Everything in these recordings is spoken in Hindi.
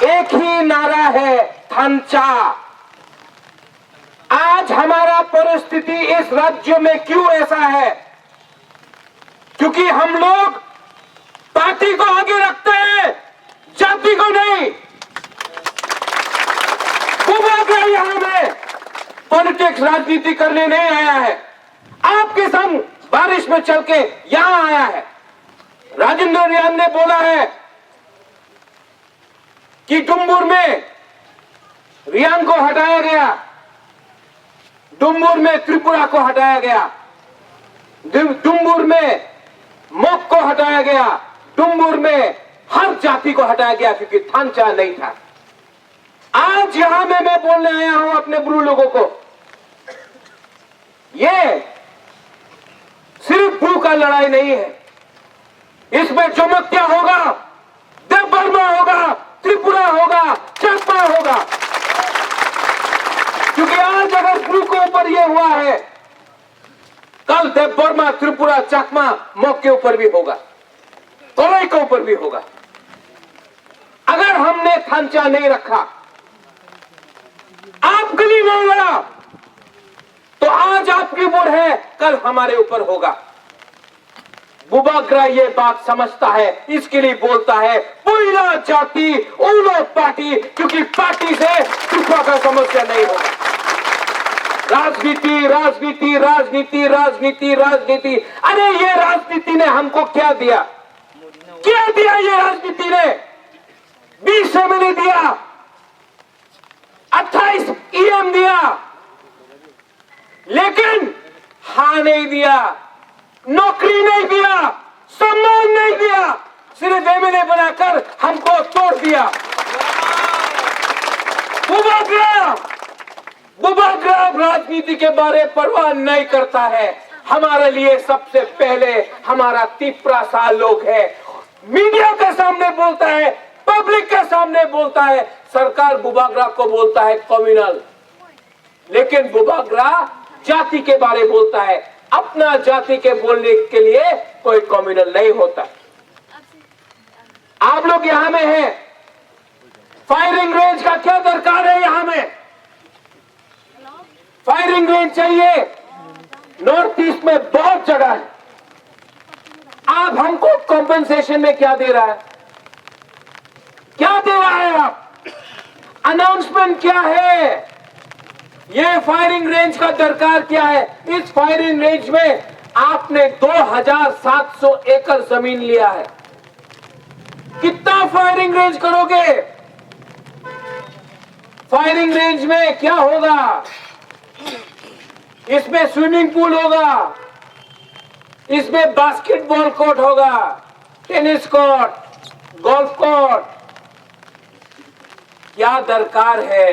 एक ही नारा है, थांचा। आज हमारा परिस्थिति इस राज्य में क्यों ऐसा है? क्योंकि हम लोग पार्टी को आगे रखते हैं, जाति को नहीं। यहां में पॉलिटिक्स राजनीति करने नहीं आया है, आपके संग बारिश में चल के यहां आया है। राजेंद्र रियान ने बोला है कि डुम्बुर में रियान को हटाया गया, डुम्बुर में त्रिपुरा को हटाया गया, डुम्बुर में मोक को हटाया गया, डुम्बुर में हर जाति को हटाया गया क्योंकि थांचा नहीं था। आज यहां में मैं बोलने आया हूं अपने ब्रू लोगों को, ये सिर्फ ब्रू का लड़ाई नहीं है, इसमें जोमत्या होगा, देव बर्मा होगा, त्रिपुरा होगा, चकमा होगा। क्योंकि आज अगर ब्रू के ऊपर ये हुआ है, कल देव बर्मा, त्रिपुरा, चकमा, मोक के ऊपर भी होगा, तोरई के ऊपर भी होगा। अगर हमने थांचा नहीं रखा, आप गली नहीं लड़ा, तो आज आपकी वोट है, कल हमारे ऊपर होगा। बुबाग्रा ये बात समझता है, इसके लिए बोलता है पुइला जाति उलो पार्टी, क्योंकि पार्टी से त्रिपुरा का समस्या नहीं होगा। राजनीति राजनीति राजनीति राजनीति राजनीति, अरे ये राजनीति ने हमको क्या दिया? क्या दिया ये राजनीति ने? 20 एमएलए दिया, 28 ईएम दिया, लेकिन हाँ नहीं दिया, नौकरी नहीं दिया, सम्मान नहीं दिया, सिर्फ एमएलए बनाकर हमको तोड़ दिया। बुबाग्रा राजनीति के बारे परवाह नहीं करता है। हमारे लिए सबसे पहले हमारा तिपरा सा लोग है, मीडिया के सामने बोलता है, पब्लिक के सामने बोलता है, सरकार बुबाग्रा को बोलता है कम्युनल, लेकिन बुबाग्रा जाति के बारे बोलता है। अपना जाति के बोलने के लिए कोई कम्युनल नहीं होता। आप लोग यहां में हैं, फायरिंग रेंज का क्या दरकार है? यहां में फायरिंग रेंज चाहिए, नॉर्थ ईस्ट में बहुत जगह है। आप हमको कॉम्पेंसेशन में क्या दे रहा है? क्या दे रहा है आप? अनाउंसमेंट क्या है? ये फायरिंग रेंज का दरकार क्या है? इस फायरिंग रेंज में आपने 2700 एकड़ जमीन लिया है। कितना फायरिंग रेंज करोगे? फायरिंग रेंज में क्या होगा? इसमें स्विमिंग पूल होगा, इसमें बास्केटबॉल कोर्ट होगा, टेनिस कोर्ट, गोल्फ कोर्ट। क्या दरकार है?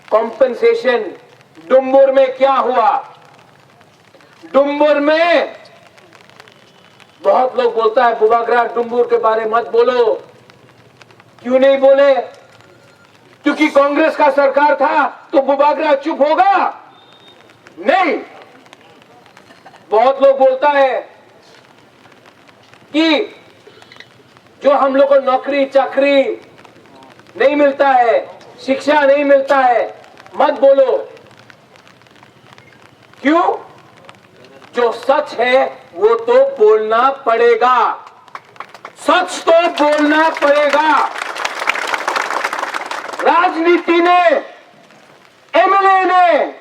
कॉम्पेंसेशन। डुम्बुर में क्या हुआ? डुम्बुर में बहुत लोग बोलता है बुबाग्रा डुम्बुर के बारे मत बोलो। क्यों नहीं बोले? क्योंकि कांग्रेस का सरकार था तो बुबाग्रा चुप होगा? नहीं। बहुत लोग बोलता है कि जो हम लोग को नौकरी चाकरी नहीं मिलता है, शिक्षा नहीं मिलता है, मत बोलो। क्यों? जो सच है वो तो बोलना पड़ेगा, सच तो बोलना पड़ेगा। राजनीति ने, एमएलए ने,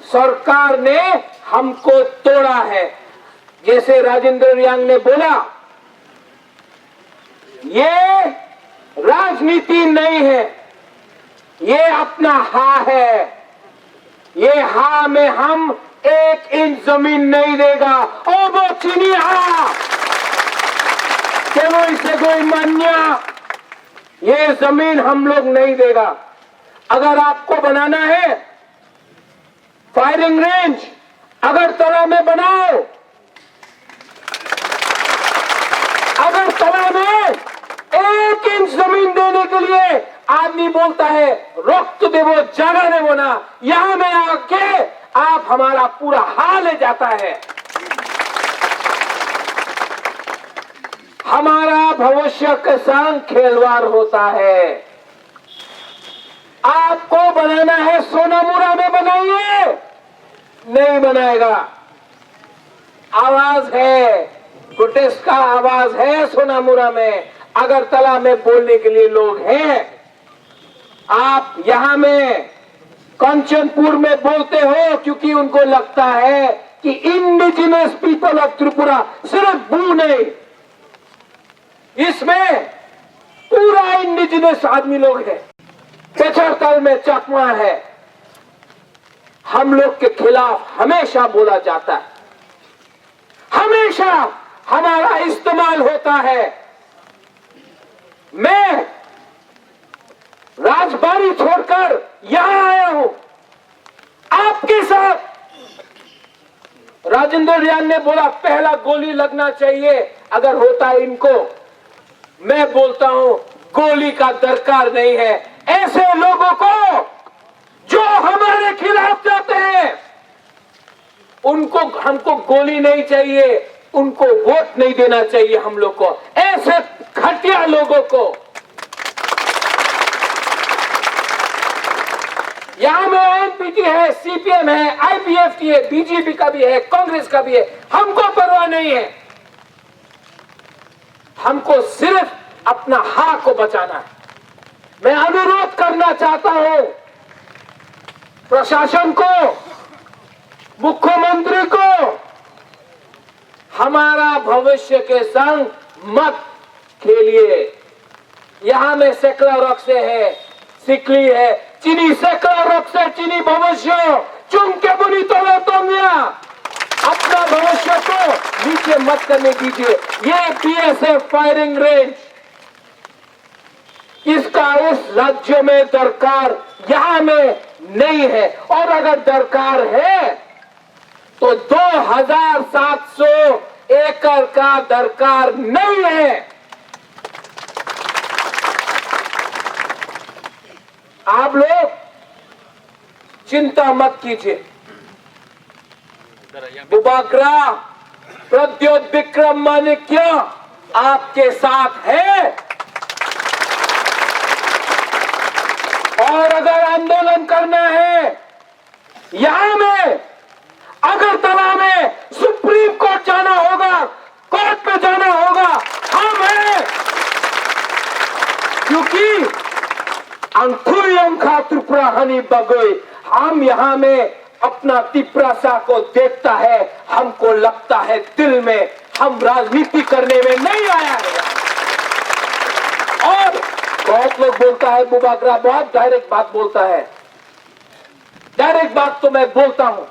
सरकार ने हमको तोड़ा है। जैसे राजेंद्र रियांग ने बोला, ये राजनीति नहीं है, ये अपना हाँ है। ये हाँ में हम 1 इंच जमीन नहीं देगा। ओ वो चीनी हाँ, चलो इसे कोई मान्या, ये जमीन हम लोग नहीं देगा। अगर आपको बनाना है फायरिंग रेंज, अगरतला में बनाओ। अगरतला में 1 इंच जमीन देने के लिए आदमी बोलता है रक्त देवो जगह देवो ना, यहां में आके आप हमारा पूरा हाल ले जाता है। हमारा भविष्य के संग खिलवाड़ होता है। आपको बनाना है सोनामुरा में बनाइए, नहीं बनाएगा। आवाज है, प्रोटेस्ट का आवाज है सोनामुरा में, अगरतला में बोलने के लिए लोग हैं। आप यहां में कंचनपुर में बोलते हो क्योंकि उनको लगता है कि इंडिजिनस पीपल ऑफ त्रिपुरा सिर्फ भू नहीं, इसमें पूरा इंडिजिनस आदमी लोग है। पेचरतल में चकमा है। हम लोग के खिलाफ हमेशा बोला जाता है, हमेशा हमारा इस्तेमाल होता है। मैं राजबाड़ी छोड़कर यहां आया हूं आपके साथ। राजेंद्र रियान ने बोला पहला गोली लगना चाहिए अगर होता है इनको। मैं बोलता हूं गोली का दरकार नहीं है। ऐसे लोगों को जो हमारे खिलाफ जाते हैं उनको, हमको गोली नहीं चाहिए, उनको वोट नहीं देना चाहिए हम लोग को, ऐसे घटिया लोगों को। यहां में एनपीटी है, सीपीएम है, आईपीएफटी है, बीजेपी का भी है, कांग्रेस का भी है, हमको परवाह नहीं है। हमको सिर्फ अपना हक को बचाना है। मैं अनुरोध करना चाहता हूं प्रशासन को, मुख्यमंत्री को, हमारा भविष्य के संग मत खेलिए। यहां में सेकला रॉक से है, सिकली है, चीनी सेकला रॉक से चीनी भविष्य चुन के बुनी तो अपना भविष्य को नीचे मत करने दीजिए। ये बीएसएफ फायरिंग रेंज, इसका इस राज्य में दरकार यहां में नहीं है, और अगर दरकार है तो 2700 एकड़ का दरकार नहीं है। आप लोग चिंता मत कीजिए। बुबाग्रा प्रद्योत विक्रम माणिक्य आपके साथ है, और अगर आंदोलन करना है यहां में अगरतला में सुप्रीम कोर्ट जाना होगा, कोर्ट में जाना होगा, हम हैं। क्योंकि अंकुरियम खा त्रिपुरा हनी बगोई, हम यहां में अपना तिपरासा को देखता है, हमको लगता है दिल में हम राजनीति करने में नहीं आया है। और बहुत लोग बोलता है बुबाग्रा बहुत डायरेक्ट बात बोलता है, डायरेक्ट बात तो मैं बोलता हूं।